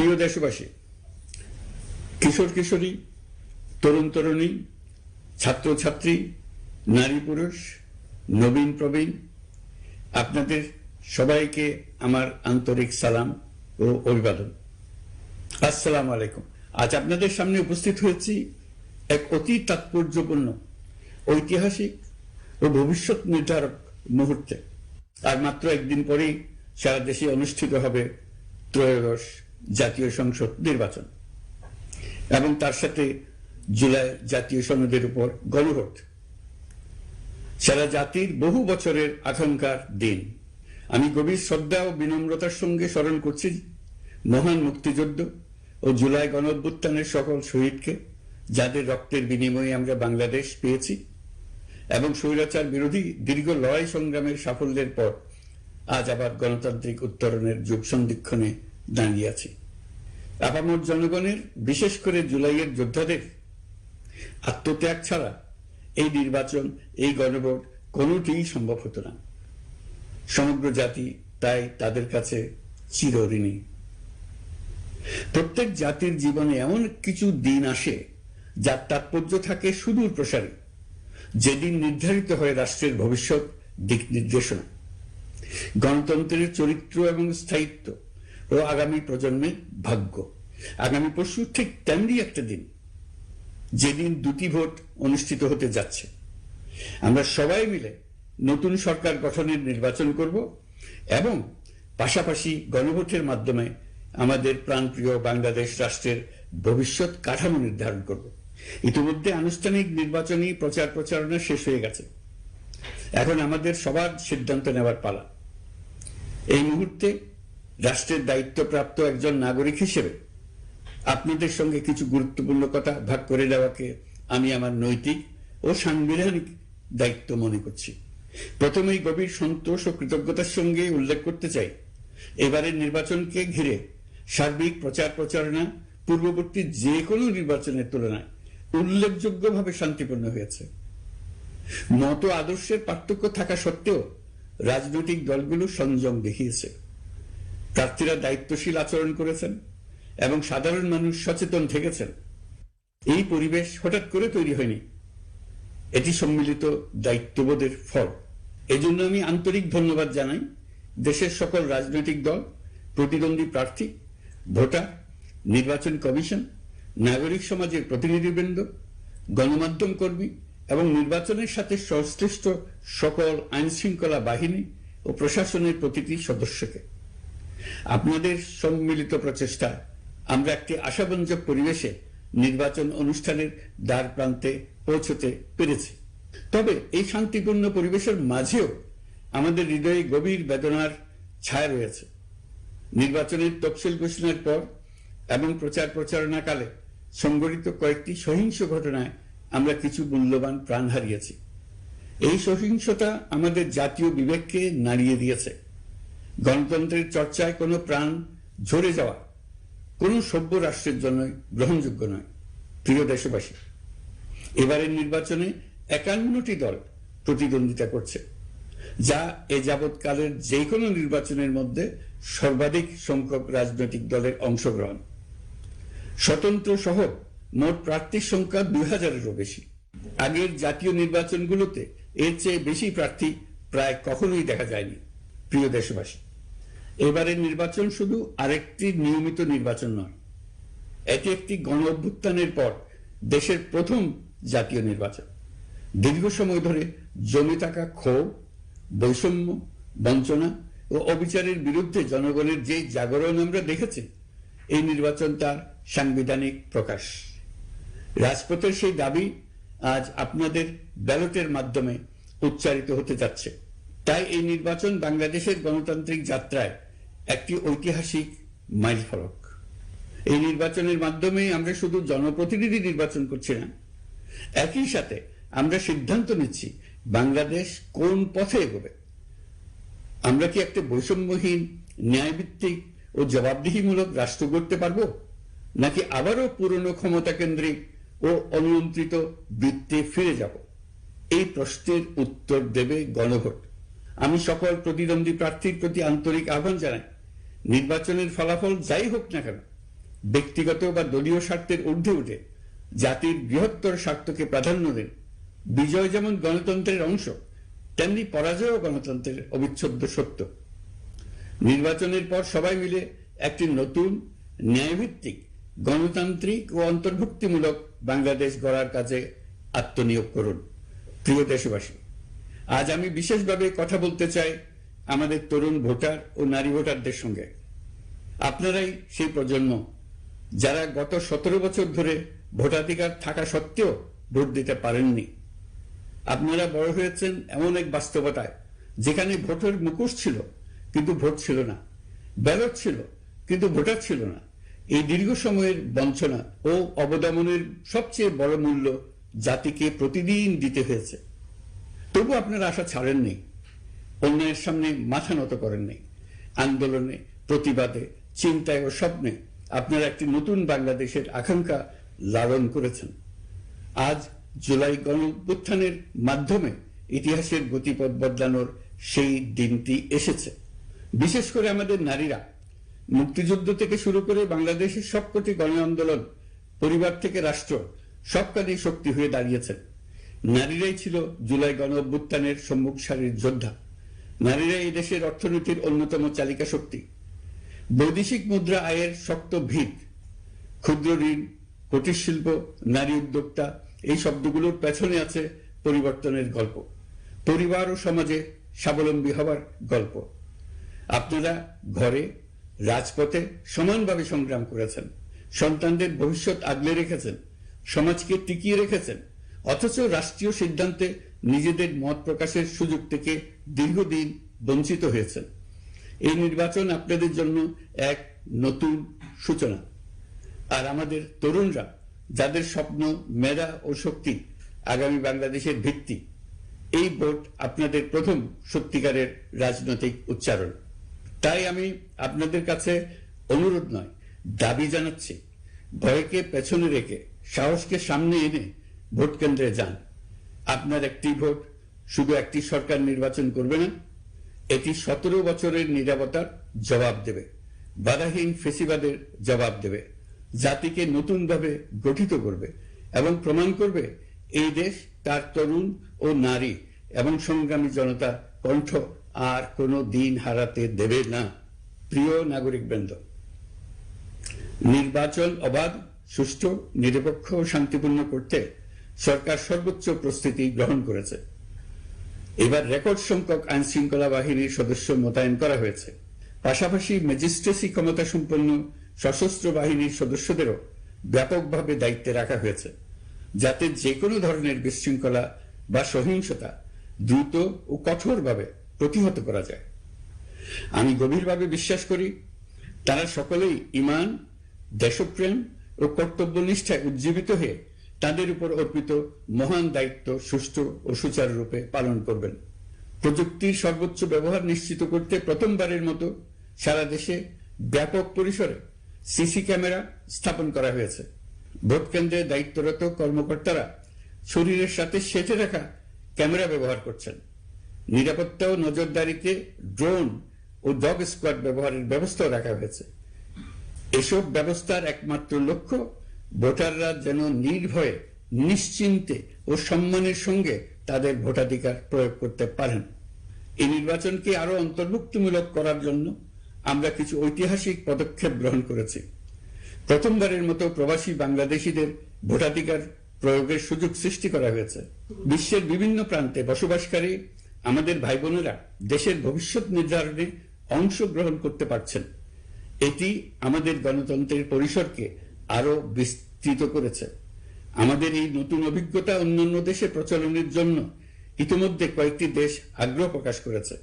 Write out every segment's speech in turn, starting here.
প্রিয় দেশবাসী, কিশোর কিশোরী, তরুণ তরুণী, ছাত্রছাত্রী, নারী পুরুষ, নবীন প্রবীণ, আপনাদের সবাইকে আমার আন্তরিক সালাম ও অভিবাদন। আসসালামু আলাইকুম। আজ আপনাদের সামনে উপস্থিত হয়েছি এক অতি তাৎপর্যপূর্ণ, ঐতিহাসিক ও ভবিষ্যৎ নির্ধারক মুহূর্তে। আর মাত্র একদিন পরেই সারা দেশে অনুষ্ঠিত হবে ত্রয়োদশ জাতীয় সংসদ নির্বাচন এবং তার সাথে জুলাই জাতীয় সনদের উপর গণভোট। সারা জাতির বহু বছরের আকাঙ্ক্ষার দিন। আমি গভীর শ্রদ্ধা ও বিনম্রতার সঙ্গে স্মরণ করছি মহান মুক্তিযুদ্ধ ও জুলাই গণঅভ্যুত্থানের সকল শহীদকে, যাদের রক্তের বিনিময়ে আমরা বাংলাদেশ পেয়েছি এবং স্বৈরাচার বিরোধী দীর্ঘ লড়াই সংগ্রামের সাফল্যের পর আজ আবার গণতান্ত্রিক উত্তরণের যুগ সন্ধিক্ষণে দাঁড়িয়ে আছি। আপামর জনগণের, বিশেষ করে জুলাইয়ের যোদ্ধাদের আত্মত্যাগ ছাড়া এই নির্বাচন, এই গণভোট কোনোটিই সম্ভব হতো না। সমগ্র জাতি তাই তাদের কাছে চিরঋণী। প্রত্যেক জাতির জীবনে এমন কিছু দিন আসে যার তাৎপর্য থাকে সুদূর প্রসারী, যেদিন নির্ধারিত হয় রাষ্ট্রের ভবিষ্যৎ দিক নির্দেশনা, গণতন্ত্রের চরিত্র এবং স্থায়িত্ব ও আগামী প্রজন্মের ভাগ্য। আগামী পরশু ঠিক তেমনি একটা দিন, যেদিন দুটি ভোট অনুষ্ঠিত হতে যাচ্ছে। আমরা সবাই মিলে নতুন সরকার গঠনের নির্বাচন করব এবং পাশাপাশি গণভোটের মাধ্যমে আমাদের প্রাণপ্রিয় বাংলাদেশ রাষ্ট্রের ভবিষ্যৎ কাঠামো নির্ধারণ করব। ইতিমধ্যে আনুষ্ঠানিক নির্বাচনী প্রচার প্রচারণা শেষ হয়ে গেছে। এখন আমাদের সবার সিদ্ধান্ত নেওয়ার পালা। এই মুহূর্তে রাষ্ট্রের দায়িত্বপ্রাপ্ত একজন নাগরিক হিসেবে আপনাদের সঙ্গে কিছু গুরুত্বপূর্ণ কথা ভাগ করে দেওয়াকে আমি আমার নৈতিক ও সাংবিধানিক দায়িত্ব মনে করছি। প্রথমেই গভীর সন্তোষ ও কৃতজ্ঞতার সঙ্গে উল্লেখ করতে চাই, এবারের নির্বাচনকে ঘিরে সার্বিক প্রচার প্রচারণা পূর্ববর্তী যে কোনো নির্বাচনের তুলনায় উল্লেখযোগ্যভাবে শান্তিপূর্ণ হয়েছে। মত আদর্শের পার্থক্য থাকা সত্ত্বেও রাজনৈতিক দলগুলো সংযম দেখিয়েছে। প্রার্থীরা দায়িত্বশীল আচরণ করেছেন এবং সাধারণ মানুষ সচেতন থেকেছেন। এই পরিবেশ হঠাৎ করে তৈরি হয়নি, এটি সম্মিলিত দায়িত্ববোধের ফল। এজন্য আমি আন্তরিক ধন্যবাদ জানাই দেশের সকল রাজনৈতিক দল, প্রতিদ্বন্দ্বী প্রার্থী, ভোটার, নির্বাচন কমিশন, নাগরিক সমাজের প্রতিনিধিবৃন্দ, গণমাধ্যম কর্মী এবং নির্বাচনের সাথে সংশ্লিষ্ট সকল আইন শৃঙ্খলা বাহিনী ও প্রশাসনের প্রতিটি সদস্যকে। আপনাদের সম্মিলিত প্রচেষ্টায় আমরা একটি আশাব্যঞ্জক পরিবেশে নির্বাচন অনুষ্ঠানের দ্বার প্রান্তে পৌঁছতে পেরেছি। তবে এই শান্তিপূর্ণ পরিবেশের মাঝেও আমাদের হৃদয়ে গভীর বেদনার ছায়া রয়েছে। নির্বাচনের তফসিল ঘোষণার পর এবং প্রচার প্রচারণাকালে সংঘটিত কয়েকটি সহিংস ঘটনায় আমরা কিছু মূল্যবান প্রাণ হারিয়েছি। এই সহিংসতা আমাদের জাতীয় বিবেককে নাড়িয়ে দিয়েছে। গণতন্ত্রের চর্চায় কোনো প্রাণ ঝরে যাওয়া কোনো সভ্য রাষ্ট্রের জন্য গ্রহণযোগ্য নয়। প্রিয় দেশবাসী, এবারের নির্বাচনে 51টি দল প্রতিদ্বন্দ্বিতা করছে, যা এ যাবৎকালের যে কোনো নির্বাচনের মধ্যে সর্বাধিক সংখ্যক রাজনৈতিক দলের অংশগ্রহণ। স্বতন্ত্র সহ মোট প্রার্থীর সংখ্যা 2000-এরও বেশি। আগের জাতীয় নির্বাচনগুলোতে এর চেয়ে বেশি প্রার্থী প্রায় কখনোই দেখা যায়নি। প্রিয় দেশবাসী, এবারের নির্বাচন শুধু আরেকটি নিয়মিত নির্বাচন নয়, এটি একটি গণ অভ্যুত্থানের পর দেশের প্রথম জাতীয় নির্বাচন। দীর্ঘ সময় ধরে জমে থাকা ক্ষোভ, বৈষম্য, বঞ্চনা ও অবিচারের বিরুদ্ধে জনগণের যে জাগরণ আমরা দেখেছি, এই নির্বাচন তার সাংবিধানিক প্রকাশ। রাজপথের সেই দাবি আজ আপনাদের ব্যালটের মাধ্যমে উচ্চারিত হতে যাচ্ছে। তাই এই নির্বাচন বাংলাদেশের গণতান্ত্রিক যাত্রায় একটি ঐতিহাসিক মাইলফলক। এই নির্বাচনের মাধ্যমে আমরা শুধু জনপ্রতিনিধি নির্বাচন করছি না, একই সাথে আমরা সিদ্ধান্ত নিচ্ছি বাংলাদেশ কোন পথে এগোবে। আমরা কি একটা বৈষম্যহীন, ন্যায়ভিত্তিক ও জবাবদিহিমূলক রাষ্ট্র গড়তে পারবো, নাকি আবারও পুরনো ক্ষমতা কেন্দ্রিক ও অনিয়ন্ত্রিত বৃত্তে ফিরে যাব? এই প্রশ্নের উত্তর দেবে গণভোট। আমি সকল প্রতিদ্বন্দ্বী প্রার্থীর প্রতি আন্তরিক আহ্বান জানাই, নির্বাচনের ফলাফল যাই হোক না কেন, ব্যক্তিগত বা দলীয় স্বার্থের ঊর্ধ্বে উঠে জাতির বৃহত্তর স্বার্থকে প্রাধান্য দেন। বিজয় যেমন গণতন্ত্রের অংশ, তেমনি পরাজয়ও গণতন্ত্রের অবিচ্ছেদ্য সত্য। নির্বাচনের পর সবাই মিলে একটি নতুন ন্যায়ভিত্তিক গণতান্ত্রিক ও অন্তর্ভুক্তিমূলক বাংলাদেশ গড়ার কাজে আত্মনিয়োগ করুন। প্রিয় দেশবাসী, আজ আমি বিশেষভাবে কথা বলতে চাই আমাদের তরুণ ভোটার ও নারী ভোটারদের সঙ্গে। আপনারাই সেই প্রজন্ম যারা গত 17 বছর ধরে ভোটাধিকার থাকা সত্ত্বেও ভোট দিতে পারেননি। আপনারা বড় হয়েছেন এমন এক বাস্তবতায় যেখানে ভোটের মুখোশ ছিল কিন্তু ভোট ছিল না, ব্যালট ছিল কিন্তু ভোটার ছিল না। এই দীর্ঘ সময়ের বঞ্চনা ও অবদমনের সবচেয়ে বড় মূল্য জাতিকে প্রতিদিন দিতে হয়েছে। তবু আপনারা আশা ছাড়েননি, অন্যায়ের সামনে মাথা নত করেননি। আন্দোলনে, প্রতিবাদে, চিন্তায় ও স্বপ্নে আপনারা একটি নতুন বাংলাদেশের আকাঙ্ক্ষা লালন করেছেন। আজ জুলাই গণঅভ্যুত্থানের মাধ্যমে ইতিহাসের গতিপথ বদলানোর সেই দিনটি এসেছে। বিশেষ করে আমাদের নারীরা মুক্তিযুদ্ধ থেকে শুরু করে বাংলাদেশের সবকটি গণ আন্দোলন, পরিবার থেকে রাষ্ট্র, সবখানেই শক্তি হয়ে দাঁড়িয়েছেন। নারীরাই ছিল জুলাই গণঅভ্যুত্থানের সম্মুখ সারির যোদ্ধা। নারীরা এই দেশের অর্থনীতির অন্যতম চালিকা শক্তি। বৈদেশিক মুদ্রা আয়ের শক্ত ভিত, ক্ষুদ্র ঋণ, কুটির শিল্প, নারী উদ্যোক্তা, এই শব্দগুলোর পেছনে আছে পরিবর্তনের গল্প, পরিবার ও সমাজে স্বাবলম্বী হবার গল্প। আপনারা ঘরে, রাজপথে সমানভাবে সংগ্রাম করেছেন, সন্তানদের ভবিষ্যৎ আগলে রেখেছেন, সমাজকে টিকিয়ে রেখেছেন, অথচ রাষ্ট্রীয় সিদ্ধান্তে নিজেদের মত প্রকাশের সুযোগ থেকে দীর্ঘদিন বঞ্চিত হয়েছেন। এই নির্বাচন আপনাদের জন্য এক নতুন সূচনা। আর আমাদের তরুণরা, যাদের স্বপ্ন, মেধা ও শক্তি আগামী বাংলাদেশের ভিত্তি, এই ভোট আপনাদের প্রথম সত্যিকারের রাজনৈতিক উচ্চারণ। তাই আমি আপনাদের কাছে অনুরোধ নয়, দাবি জানাচ্ছি, ভয়কে পেছনে রেখে সাহসকে সামনে এনে ভোট কেন্দ্রে যান। আপনার একটি ভোট শুধু একটি সরকার নির্বাচন করবে না, এটি 17 বছরের নীরবতার জবাব দেবে, বাধাহীন ফেসিবাদের জবাব দেবে, জাতিকে নতুনভাবে গঠিত করবে এবং প্রমাণ করবে এই দেশ তার তরুণ ও নারী এবং সংগ্রামী জনতার কণ্ঠ আর কোনো দিন হারাতে দেবে না। প্রিয় নাগরিকবৃন্দ, নির্বাচন অবাধ, সুষ্ঠু, নিরপেক্ষ ও শান্তিপূর্ণ করতে সরকার সর্বোচ্চ প্রস্তুতি গ্রহণ করেছে। এবার রেকর্ড সংখ্যক আইন শৃঙ্খলা বাহিনীর সদস্য মোতায়েন করা হয়েছে। পাশাপাশি ম্যাজিস্ট্রেসি ক্ষমতা সম্পন্ন সশস্ত্র বাহিনীর সদস্যদেরও ব্যাপকভাবে দায়িত্বে রাখা হয়েছে, যাতে যে কোনো ধরনের বিশৃঙ্খলা বা সহিংসতা দ্রুত ও কঠোরভাবে প্রতিহত করা যায়। আমি গভীরভাবে বিশ্বাস করি তারা সকলেই ঈমান, দেশপ্রেম ও কর্তব্যনিষ্ঠায় উজ্জীবিত হয়ে তাদের উপর অর্পিত মহান দায়িত্ব সুষ্ঠু ও সুচারুরূপে পালন করবেন। প্রযুক্তির সর্বোচ্চ ব্যবহার নিশ্চিত করতে প্রথমবারের মতো সারা দেশে ব্যাপক পরিসরে সিসি ক্যামেরা স্থাপন করা হয়েছে। ভোট কেন্দ্রে দায়িত্বরত কর্মকর্তারা শরীরের সাথে সেঁটে রাখা ক্যামেরা ব্যবহার করছেন। নিরাপত্তা ও নজরদারিতে ড্রোন ও ডগ স্কোয়াড ব্যবহারের ব্যবস্থাও রাখা হয়েছে। এসব ব্যবস্থার একমাত্র লক্ষ্য ভোটাররা যেন নির্ভয়ে, নিশ্চিন্তে ও সম্মানের সঙ্গে তাদের ভোটাধিকার প্রয়োগ করতে পারেন। এই নির্বাচনকে আরো অন্তর্ভুক্তিমূলক করার জন্য আমরা কিছু ঐতিহাসিক পদক্ষেপ গ্রহণ করেছি। প্রথমবারের মতো প্রবাসী বাংলাদেশিদের ভোটাধিকার প্রয়োগের সুযোগ সৃষ্টি করা হয়েছে। বিশ্বের বিভিন্ন প্রান্তে বসবাসকারী আমাদের ভাই বোনেরা দেশের ভবিষ্যৎ নির্ধারণে অংশগ্রহণ করতে পারছেন। এটি আমাদের গণতন্ত্রের পরিসরকে আরো বিস্তৃত করেছে। আমাদের এই নতুন অভিজ্ঞতা অন্যান্য দেশে প্রচলনের জন্য ইতিমধ্যে কয়েকটি দেশ আগ্রহ প্রকাশ করেছে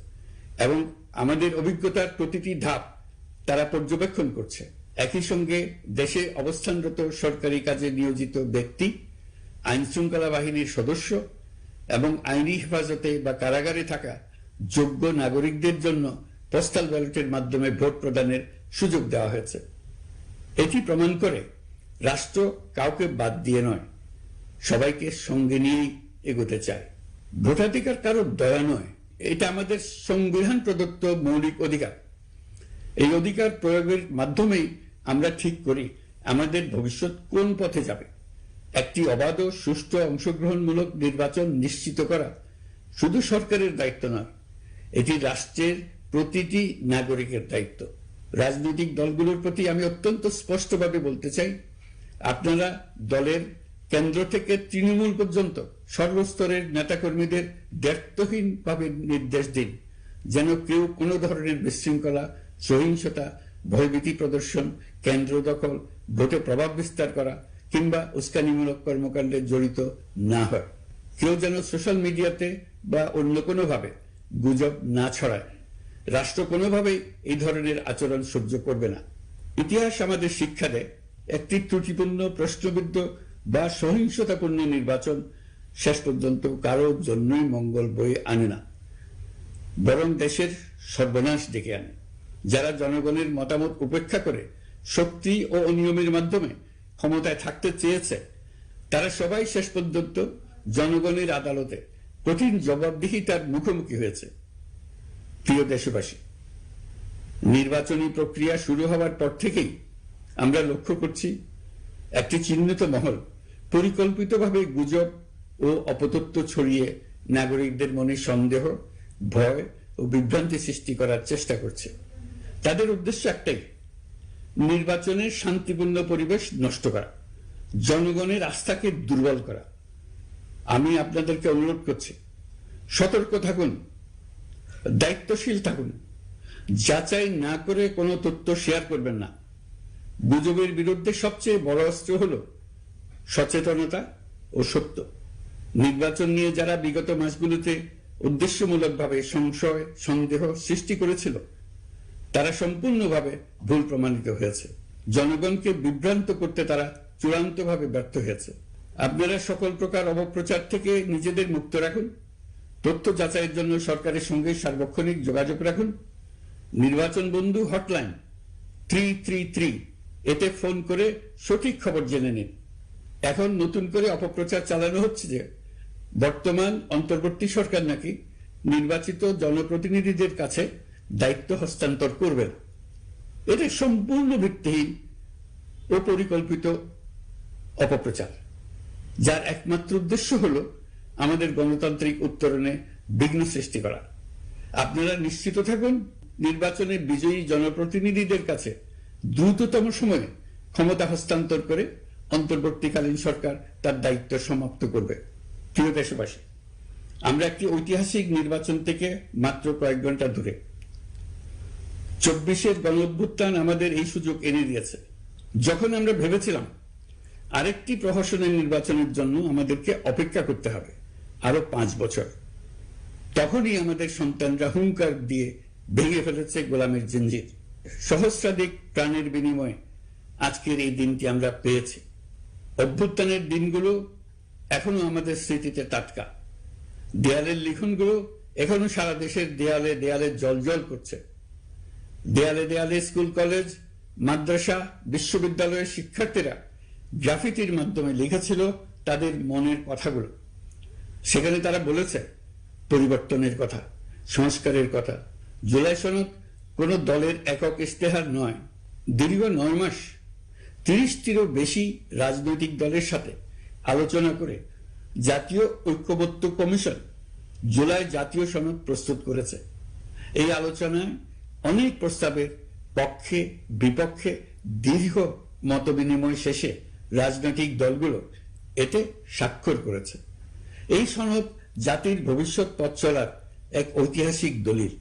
এবং আমাদের অভিজ্ঞতার প্রতিটি ধাপ তারা পর্যবেক্ষণ করছে। একই সঙ্গে দেশে অবস্থানরত সরকারি কাজে নিয়োজিত ব্যক্তি, আইন শৃঙ্খলা বাহিনীর সদস্য এবং আইনি হেফাজতে বা কারাগারে থাকা যোগ্য নাগরিকদের জন্য পোস্টাল ব্যালটের মাধ্যমে ভোট প্রদানের সুযোগ দেওয়া হয়েছে। এটি প্রমাণ করে রাষ্ট্র কাউকে বাদ দিয়ে নয়, সবাইকে সঙ্গে নিয়েই এগোতে চায়। ভোটাধিকার কারো দয়া নয়, এটা আমাদের সংবিধান প্রদত্ত মৌলিক অধিকার। এই অধিকার প্রয়োগের মাধ্যমেই আমরা ঠিক করি আমাদের ভবিষ্যৎ কোন পথে যাবে। একটি অবাধ ও সুষ্ঠু অংশগ্রহণমূলক নির্বাচন নিশ্চিত করা শুধু সরকারের দায়িত্ব নয়, এটি রাষ্ট্রের প্রতিটি নাগরিকের দায়িত্ব। রাজনৈতিক দলগুলোর প্রতি আমি অত্যন্ত স্পষ্টভাবে বলতে চাই, আপনারা দলের কেন্দ্র থেকে তৃণমূল পর্যন্ত সর্বস্তরের নেতাকর্মীদের দায়িত্বহীনভাবে নির্দেশ দিন যেন কেউ কোনো ধরনের বিশৃঙ্খলা, সহিংসতা, ভয়ভীতি প্রদর্শন, কেন্দ্র দখল, ভোটে প্রভাব বিস্তার করা কিংবা উস্কানিমূলক কর্মকাণ্ডে জড়িত না হয়। কেউ যেন সোশ্যাল মিডিয়াতে বা অন্য কোনোভাবে গুজব না ছড়ায়। রাষ্ট্র কোনোভাবেই এই ধরনের আচরণ সহ্য করবে না। ইতিহাস আমাদের শিক্ষা দেয়, একটি ত্রুটিপূর্ণ, প্রশ্নবিদ্ধ বা সহিংসতাপূর্ণ নির্বাচন শেষ পর্যন্ত কারোর জন্যই মঙ্গল বয়ে আনে না, বরং দেশের সর্বনাশ ডেকে আনে। যারা জনগণের মতামত উপেক্ষা করে শক্তি ও অনিয়মের মাধ্যমে ক্ষমতায় থাকতে চেয়েছে, তারা সবাই শেষ পর্যন্ত জনগণের আদালতে কঠিন জবাবদিহিতার মুখোমুখি হয়েছে। প্রিয় দেশবাসী, নির্বাচনী প্রক্রিয়া শুরু হওয়ার পর থেকেই আমরা লক্ষ্য করছি একটি চিহ্নিত মহল পরিকল্পিতভাবে গুজব ও অপতথ্য ছড়িয়ে নাগরিকদের মনে সন্দেহ, ভয় ও বিভ্রান্তি সৃষ্টি করার চেষ্টা করছে। তাদের উদ্দেশ্য একটাই, নির্বাচনের শান্তিপূর্ণ পরিবেশ নষ্ট করা, জনগণের আস্থাকে দুর্বল করা। আমি আপনাদেরকে অনুরোধ করছি, সতর্ক থাকুন, দায়িত্বশীল থাকুন, যাচাই না করে কোনো তথ্য শেয়ার করবেন না। গুজবের বিরুদ্ধে সবচেয়ে বড় অস্ত্র হল সচেতনতা ও সত্য। নির্বাচন নিয়ে যারা বিগত মাসগুলোতে উদ্দেশ্যমূলকভাবে সংশয়, সন্দেহ সৃষ্টি করেছিল, তারা সম্পূর্ণভাবে ভুল প্রমাণিত হয়েছে। জনগণকে বিভ্রান্ত করতে তারা চূড়ান্তভাবে ব্যর্থ হয়েছে। আপনারা সকল প্রকার অপপ্রচার থেকে নিজেদের মুক্ত রাখুন। তথ্য যাচাইয়ের জন্য সরকারের সঙ্গে সার্বক্ষণিক যোগাযোগ রাখুন। নির্বাচন বন্ধু হটলাইন 333 এতে ফোন করে সঠিক খবর জেনে নিন। এখন নতুন করে অপপ্রচার চালানো হচ্ছে যে বর্তমান অন্তর্বর্তী সরকার নাকি নির্বাচিত জনপ্রতিনিধিদের কাছে দায়িত্ব হস্তান্তর করবে না। এটা সম্পূর্ণ ভিত্তিহীন ও পরিকল্পিত অপপ্রচার, যার একমাত্র উদ্দেশ্য হল আমাদের গণতান্ত্রিক উত্তরণে বিঘ্ন সৃষ্টি করা। আপনারা নিশ্চিত থাকুন, নির্বাচনে বিজয়ী জনপ্রতিনিধিদের কাছে দ্রুততম সময়ে ক্ষমতা হস্তান্তর করে অন্তর্বর্তীকালীন সরকার তার দায়িত্ব সমাপ্ত করবে। প্রিয় দেশবাসী, আমরা একটি ঐতিহাসিক নির্বাচন থেকে মাত্র কয়েক ঘন্টা দূরে। 24-এর গণঅভ্যুত্থান আমাদের এই সুযোগ এনে দিয়েছে। যখন আমরা ভেবেছিলাম আরেকটি প্রহসনের নির্বাচনের জন্য আমাদেরকে অপেক্ষা করতে হবে আরো 5 বছর, তখনই আমাদের সন্তানরা হুঙ্কার দিয়ে ভেঙে ফেলেছে গোলামের জিঞ্জির। সহস্রাধিক প্রাণের বিনিময়ে আজকের এই দিনটি আমরা পেয়েছি। অভ্যুত্থানের দিনগুলো এখনো আমাদের স্মৃতিতে টাটকা। দেয়ালের লিখনগুলো এখনো সারা দেশের দেয়ালে দেয়ালে জলজল করছে। দেয়ালে দেয়ালে স্কুল, কলেজ, মাদ্রাসা, বিশ্ববিদ্যালয়ের শিক্ষার্থীরা গ্রাফিতির মাধ্যমে লিখেছিল তাদের মনের কথাগুলো। সেখানে তারা বলেছে পরিবর্তনের কথা, সংস্কারের কথা। জুলাই সনদ কোন দলের একক ইশতেহার নয়। দীর্ঘ 9 মাস 30টিরও বেশি রাজনৈতিক দলের সাথে আলোচনা করে জাতীয় ঐক্যবদ্ধ কমিশন জুলাই জাতীয় সনদ প্রস্তুত করেছে। এই আলোচনায় অনেক প্রস্তাবের পক্ষে বিপক্ষে দীর্ঘ মতবিনিময় শেষে রাজনৈতিক দলগুলো এতে স্বাক্ষর করেছে। এই সনদ জাতির ভবিষ্যৎ পথ চলার এক ঐতিহাসিক দলিল,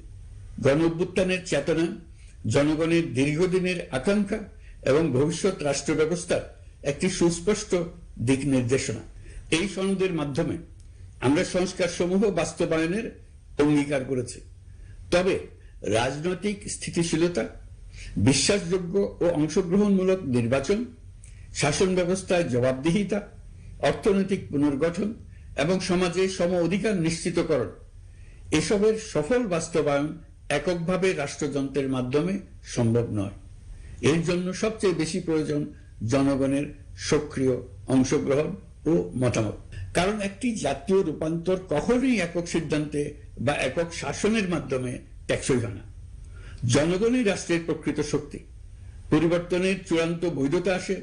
গণঅভ্যুত্থানের চেতনা, জনগণের দীর্ঘদিনের আকাঙ্ক্ষা এবং ভবিষ্যৎ রাষ্ট্র ব্যবস্থার একটি সুস্পষ্ট দিক নির্দেশনা। এই সনদের মাধ্যমে আমরা সংস্কার সমূহ বাস্তবায়নের অঙ্গীকার করেছি। তবে রাজনৈতিক স্থিতিশীলতা, বিশ্বাসযোগ্য ও অংশগ্রহণমূলক নির্বাচন, শাসন ব্যবস্থায় জবাবদিহিতা, অর্থনৈতিক পুনর্গঠন এবং সমাজে সম অধিকার নিশ্চিতকরণ, এসবের সফল বাস্তবায়ন এককভাবে রাষ্ট্রযন্ত্রের মাধ্যমে সম্ভব নয়। এর জন্য সবচেয়ে বেশি প্রয়োজন জনগণের সক্রিয় অংশগ্রহণ ও মতামত। কারণ একটি জাতীয় রূপান্তর কখনোই একক সিদ্ধান্তে বা একক শাসনের মাধ্যমে টেকসই হয় না। জনগণই রাষ্ট্রের প্রকৃত শক্তি। পরিবর্তনের চূড়ান্ত বৈধতা আসে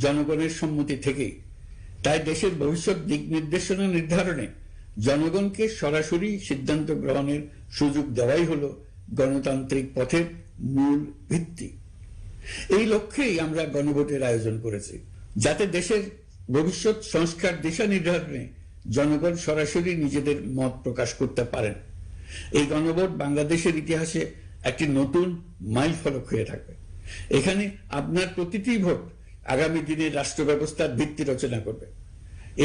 জনগণের সম্মতি থেকেই। তাই দেশের ভবিষ্যৎ দিক নির্দেশনা নির্ধারণে জনগণকে সরাসরি সিদ্ধান্ত গ্রহণের সুযোগ দেওয়াই হলো গণতান্ত্রিক পথের মূল ভিত্তি। এই লক্ষ্যেই আমরা গণভোটের আয়োজন করেছি, যাতে দেশের ভবিষ্যৎ সংস্কার দিশা নির্ধারণে জনগণ সরাসরি নিজেদের মত প্রকাশ করতে পারেন। এই গণভোট বাংলাদেশের ইতিহাসে একটি নতুন মাইলফলক হয়ে থাকবে। এখানে আপনার প্রতিটি ভোট আগামী দিনের রাষ্ট্র ব্যবস্থার ভিত্তি রচনা করবে।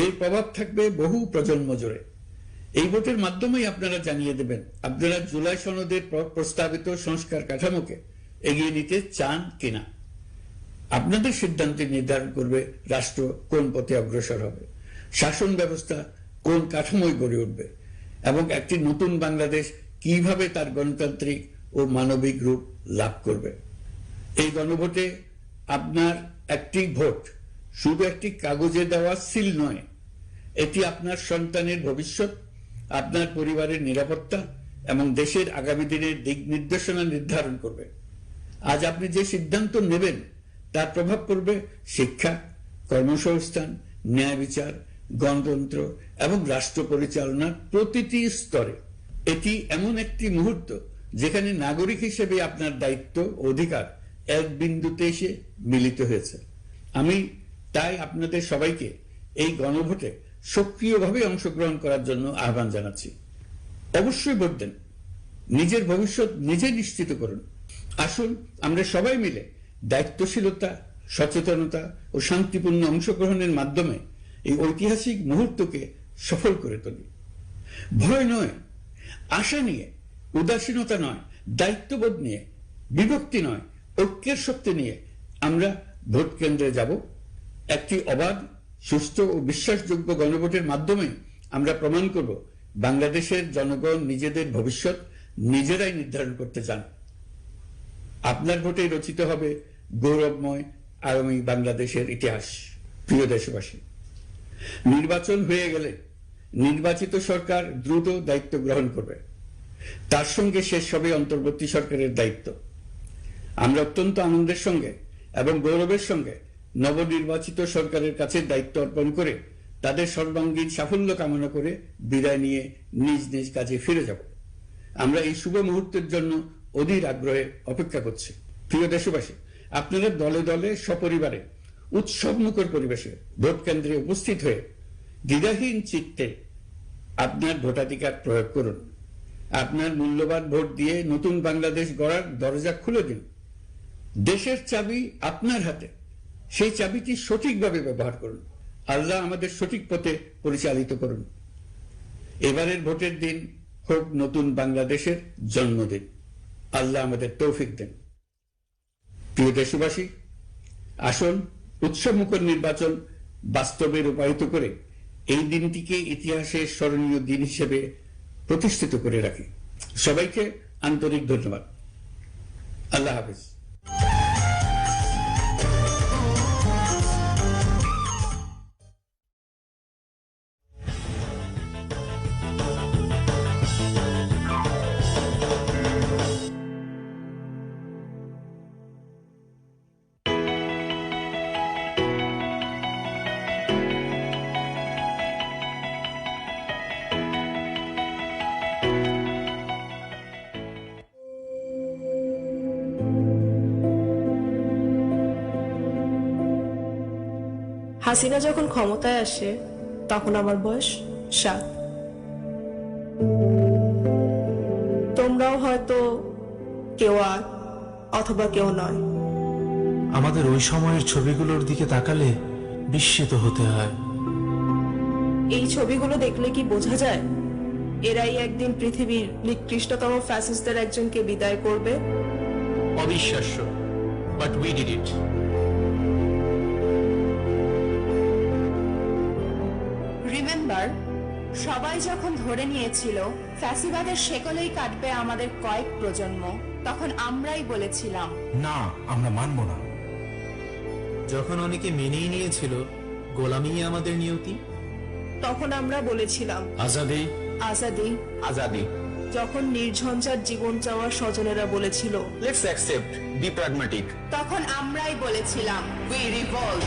এর প্রভাব থাকবে বহু প্রজন্ম জুড়ে। এই ভোটের মাধ্যমেই আপনারা জানিয়ে দেবেন আপনারা জুলাই সনদের প্রস্তাবিত সংস্কার কাঠামোকে এগিয়ে নিতে চান কিনা। আপনাদের সিদ্ধান্তে নির্ধারণ করবে রাষ্ট্র কোন পথে অগ্রসর হবে, শাসন ব্যবস্থা কোন কাঠামোয় গড়ে উঠবে এবং একটি নতুন বাংলাদেশ কিভাবে তার গণতান্ত্রিক ও মানবিক রূপ লাভ করবে। এই গণভোটে আপনার একটি ভোট শুধু একটি কাগজে দেওয়া সিল নয়, এটি আপনার সন্তানের ভবিষ্যৎ, আপনার পরিবারের নিরাপত্তা এবং দেশের আগামী দিনের দিক নির্দেশনা নির্ধারণ করবে। আজ আপনি যে সিদ্ধান্ত নেবেন তার প্রভাব পড়বে শিক্ষা, কর্মসংস্থান, ন্যায় বিচার, গণতন্ত্র এবং রাষ্ট্র পরিচালনার প্রতিটি স্তরে। এটি এমন একটি মুহূর্ত যেখানে নাগরিক হিসেবে আপনার দায়িত্ব ও অধিকার এক বিন্দুতে এসে মিলিত হয়েছে। আমি তাই আপনাদের সবাইকে এই গণভোটে সক্রিয়ভাবে অংশগ্রহণ করার জন্য আহ্বান জানাচ্ছি। অবশ্যই ভোট দেন, নিজের ভবিষ্যৎ নিজে নিশ্চিত করুন। আসুন আমরা সবাই মিলে দায়িত্বশীলতা, সচেতনতা ও শান্তিপূর্ণ অংশগ্রহণের মাধ্যমে এই ঐতিহাসিক মুহূর্তকে সফল করে তুলি। ভয় নয়, আশা নিয়ে, উদাসীনতা নয়, দায়িত্ববোধ নিয়ে, বিভক্তি নয়, ঐক্যের শক্তি নিয়ে আমরা ভোট কেন্দ্রে যাব। একটি অবাধ, সুস্থ ও বিশ্বাসযোগ্য গণভোটের মাধ্যমে আমরা প্রমাণ করব বাংলাদেশের জনগণ নিজেদের ভবিষ্যৎ নিজেরাই নির্ধারণ করতে চান। আপনার ভোটে রচিত হবে গৌরবময় আগামী বাংলাদেশের ইতিহাস। প্রিয় দেশবাসী, নির্বাচন হয়ে গেলে নির্বাচিত সরকার দ্রুত দায়িত্ব গ্রহণ করবে। তার সঙ্গে শেষ হবে অন্তর্বর্তী সরকারের দায়িত্ব। আমরা অত্যন্ত আনন্দের সঙ্গে এবং গৌরবের সঙ্গে নবনির্বাচিত সরকারের কাছে দায়িত্ব অর্পণ করে তাদের সর্বাঙ্গীন সাফল্য কামনা করে বিদায় নিয়ে নিজ নিজ কাজে ফিরে যাব। আমরা এই শুভ মুহূর্তের জন্য অধীর আগ্রহে অপেক্ষা করছি। প্রিয় দেশবাসী, আপনারা দলে দলে সপরিবারে উৎসবমুখর পরিবেশে ভোট কেন্দ্রে উপস্থিত হয়ে দ্বিধাহীন চিত্তে আপনার ভোটাধিকার প্রয়োগ করুন। আপনার মূল্যবান ভোট দিয়ে নতুন বাংলাদেশ গড়ার দরজা খুলে দিন। দেশের চাবি আপনার হাতে, সেই চাবিটি সঠিকভাবে ব্যবহার করুন। আল্লাহ আমাদের সঠিক পথে পরিচালিত করুন। এবারের ভোটের দিন হোক নতুন বাংলাদেশের জন্মদিন। আল্লাহ আমাদের তৌফিক দেন। প্রিয় দেশবাসী, আসুন উৎসবমুখর নির্বাচন বাস্তবে রূপায়িত করে এই দিনটিকে ইতিহাসের স্মরণীয় দিন হিসেবে প্রতিষ্ঠিত করে রাখি। সবাইকে আন্তরিক ধন্যবাদ। আল্লাহ হাফেজ। হাসিনা যখন ক্ষমতায় আসে তখন আমার বয়স 7। তোমরাও হয়তো কেউ 8 অথবা কেউ 9। আমাদের ওই সময়ের ছবিগুলোর দিকে তাকালে বিস্মিত হতে হয়। এই ছবিগুলো দেখলে কি বোঝা যায় এরাই একদিন পৃথিবীর নিকৃষ্টতম ফ্যাসিস্টদের একজনকে বিদায় করবে? অবিশ্বাস্য, but we did it. Remember, সবাই যখন ধরে নিয়েছিল ফ্যাসিবাদের শেকলেই কাটবে আমাদের কয়েক প্রজন্ম, তখন আমরাই বলেছিলাম না, আমরা মানব না। যখন অনেকে মেনেই নিয়েছিল গোলামি আমাদের নিয়তি, তখন আমরা বলেছিলাম আজাদি, আজাদি, আজাদি। যখন নির্ঝঞ্ঝাট জীবন চাওয়া স্বজনেরা বলেছিল Let's accept, be pragmatic. তখন আমরাই বলেছিলাম উই রিভল্ট।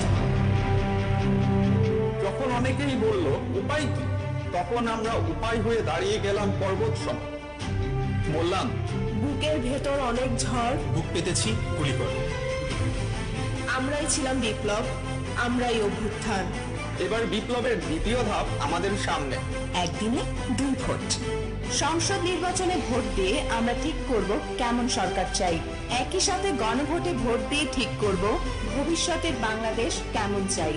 যখন অনেকেই বলল উপায় কি, তখন আমরা উপায় হয়ে দাঁড়িয়ে গেলাম পর্বত সম। বললাম বুকের ভেতর অনেক ঝড়, বুক পেতেছি, গুলি করো। আমরাই ছিলাম বিপ্লব, আমরাই অভ্যুত্থান। এবার বিপ্লবের দ্বিতীয় ধাপ আমাদের সামনে। একদিনে 2 ভোট। সংসদ নির্বাচনে ভোট দিয়ে আমরা ঠিক করব কেমন সরকার চাই। একই সাথে গণভোটে ভোট দিয়ে ঠিক করব ভবিষ্যতের বাংলাদেশ কেমন চাই।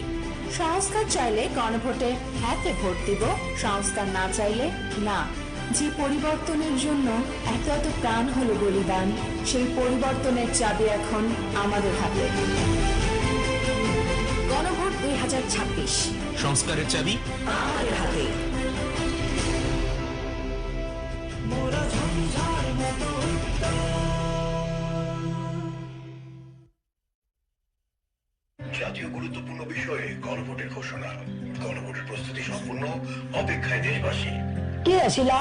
সংস্কার চাইলে গণভোটে হ্যাঁতে ভোট দিব, সংস্কার না চাইলে না। যে পরিবর্তনের জন্য এত এত প্রাণ হলো বলিদান, সেই পরিবর্তনের চাবি এখন আমাদের হাতে। গণভোট 2026 সংস্কারের চাবি আমাদের হাতে। জাতীয় গুরুত্বপূর্ণ বিষয়ে গণভোটের ঘোষণা। গণভোটের প্রস্তুতি সম্পূর্ণ, অপেক্ষায় দেশবাসী। কি শিলা,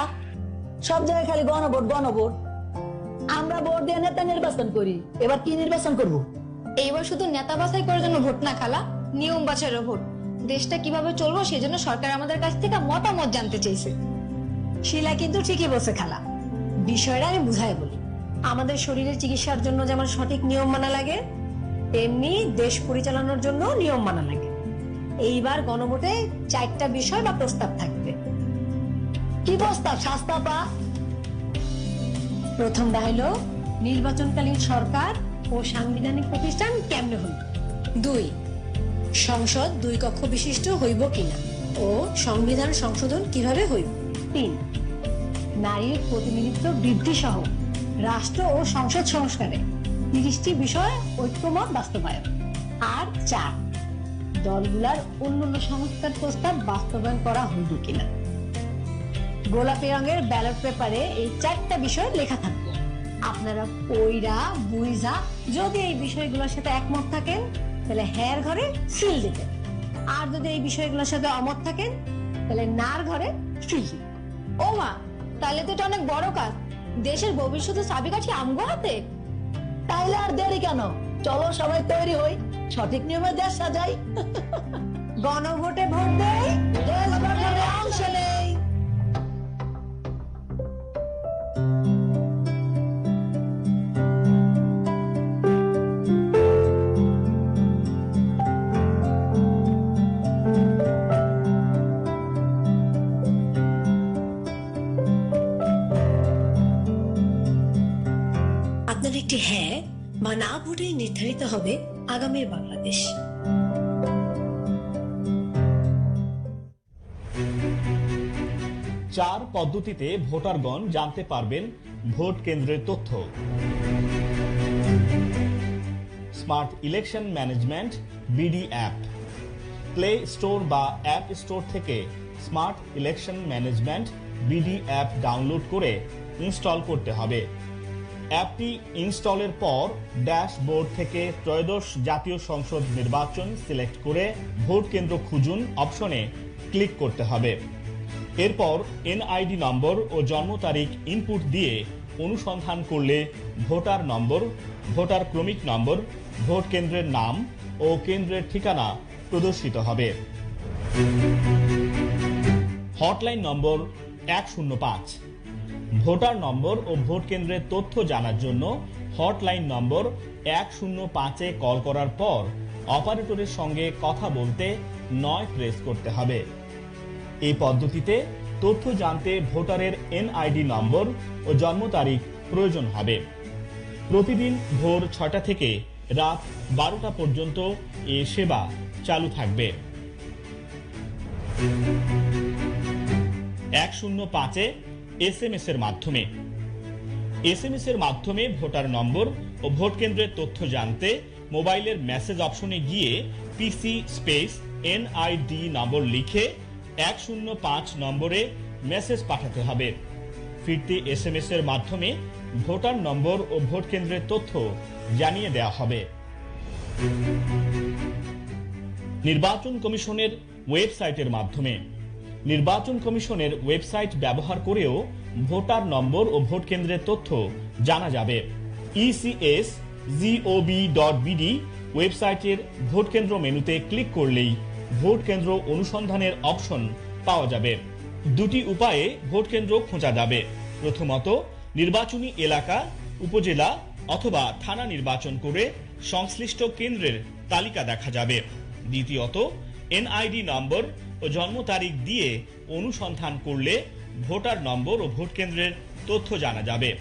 সব জায়গায় খালি গণভোট গণভোট। আমরা ভোট দিয়ে নেতা নির্বাচন করি, এবার কি নির্বাচন করব? এইবার শুধু নেতা বাছাই করার জন্য ভোট না খালা, নিয়ম বাছাইয়েরও ভোট। দেশটা কিভাবে চলবো সেজন্য সরকার আমাদের কাছ থেকে মতামত জানতে চাইছে। শিলা কিন্তু ঠিকই বলছে খালা, বিষয়টা আমি বুঝাই বলি। আমাদের শরীরের চিকিৎসার জন্য যেমন সঠিক নিয়ম মানা লাগে, তেমনি দেশ পরিচালনার জন্য নিয়ম মানা লাগে। এইবার গণভোটে 4টা বিষয় বা প্রস্তাব থাকবে। কি প্রস্তাব শাস্তা পা? প্রথমটা হলো নির্বাচনকালীন সরকার ও সাংবিধানিক প্রতিষ্ঠান কেমনে হইব। 2, সংসদ 2 কক্ষ বিশিষ্ট হইব কিনা ও সংবিধান সংশোধন কিভাবে হইব। 3, নারীর প্রতিনিধিত্ব বৃদ্ধি সহ রাষ্ট্র ও সংসদ সংস্কারে 30টি বিষয় ঐক্যমত বাস্তবায়ন। আর 4, দলগুলার অন্যান্য সংস্কার প্রস্তাব বাস্তবায়ন করা হইব কিনা। গোলাপি রঙের ব্যালট পেপারে এই 4টা বিষয় লেখা থাকবে। আপনারা পইরা বুইঝা যদি এই বিষয়গুলোর সাথে একমত থাকেন তাহলে হ্যার ঘরে সিল দিবেন, আর যদি এই বিষয়গুলোর সাথে অমত থাকেন তাহলে নার ঘরে সিল দিবেন। ও মা, তাহলে তো এটা অনেক বড় কাজ। দেশের ভবিষ্যতের চাবিকাঠি আমগো হাতে। তাইলে আর দেরি কেন, চলো সবাই তৈরি হই, সঠিক নিয়মে দেশ সাজাই। গণভোটে ভোট দেই, দেশ গঠনে অংশ নেই। আপনার একটি হ্যাঁ বা না ভোটে নির্ধারিত হবে আগামীর বাংলাদেশ। চার পদ্ধতিতে ভোটারগণ জানতে পারবেন ভোট কেন্দ্রের তথ্য। Smart election management BD app. Play store বা অ্যাপ স্টোর থেকে smart election management BD app download করে ইনস্টল করতে হবে। অ্যাপটি ইনস্টলের পর ড্যাশবোর্ড থেকে ত্রয়োদশ জাতীয় সংসদ নির্বাচন সিলেক্ট করে ভোট কেন্দ্র খুঁজুন অপশনে ক্লিক করতে হবে। এরপর এনআইডি নম্বর ও জন্ম তারিখ ইনপুট দিয়ে অনুসন্ধান করলে ভোটার নম্বর, ভোটার ক্রমিক নম্বর, ভোট কেন্দ্রের নাম ও কেন্দ্রের ঠিকানা প্রদর্শিত হবে। হটলাইন নম্বর 105। ভোটার নম্বর ও ভোট কেন্দ্রের তথ্য জানার জন্য হটলাইন নম্বর 105-এ কল করার পর অপারেটরের সঙ্গে কথা বলতে 9 প্রেস করতে হবে। এই পদ্ধতিতে তথ্য জানতে ভোটারের এনআইডি নম্বর ও জন্ম তারিখ প্রয়োজন হবে। প্রতিদিন ভোর 6টা থেকে রাত 12টা পর্যন্ত এই সেবা চালু থাকবে। 105-এ এসএমএস এর মাধ্যমে। এসএমএস এর মাধ্যমে ভোটার নম্বর ও ভোট কেন্দ্রের তথ্য জানতে মোবাইলের মেসেজ অপশনে গিয়ে পিসি স্পেস এনআইডি নম্বর লিখে 105 নম্বরে মেসেজ পাঠাতে হবে। ফিরতি এসএমএস এর মাধ্যমে ভোটার নম্বর ও ভোট কেন্দ্রের তথ্য জানিয়ে দেওয়া হবে। নির্বাচন কমিশনের ওয়েবসাইটের মাধ্যমে নির্বাচন কমিশনের ওয়েবসাইট ব্যবহার করেও ভোটার নম্বর ও ভোট কেন্দ্রের তথ্য জানা যাবে। ecs.gov.bd ওয়েবসাইটের ভোট কেন্দ্র মেনুতে ক্লিক করলেই ভোট কেন্দ্র অনুসন্ধানের অপশন পাওয়া যাবে। দুটি উপায়ে ভোট কেন্দ্র খোঁজা যাবে। প্রথমত, নির্বাচনী এলাকা, উপজেলা অথবা থানা নির্বাচন করে সংশ্লিষ্ট কেন্দ্রের তালিকা দেখা যাবে। দ্বিতীয়ত, এনআইডি নম্বর ও জন্ম তারিখ দিয়ে অনুসন্ধান করলে ভোটার নম্বর ও ভোট কেন্দ্রের তথ্য জানা যাবে।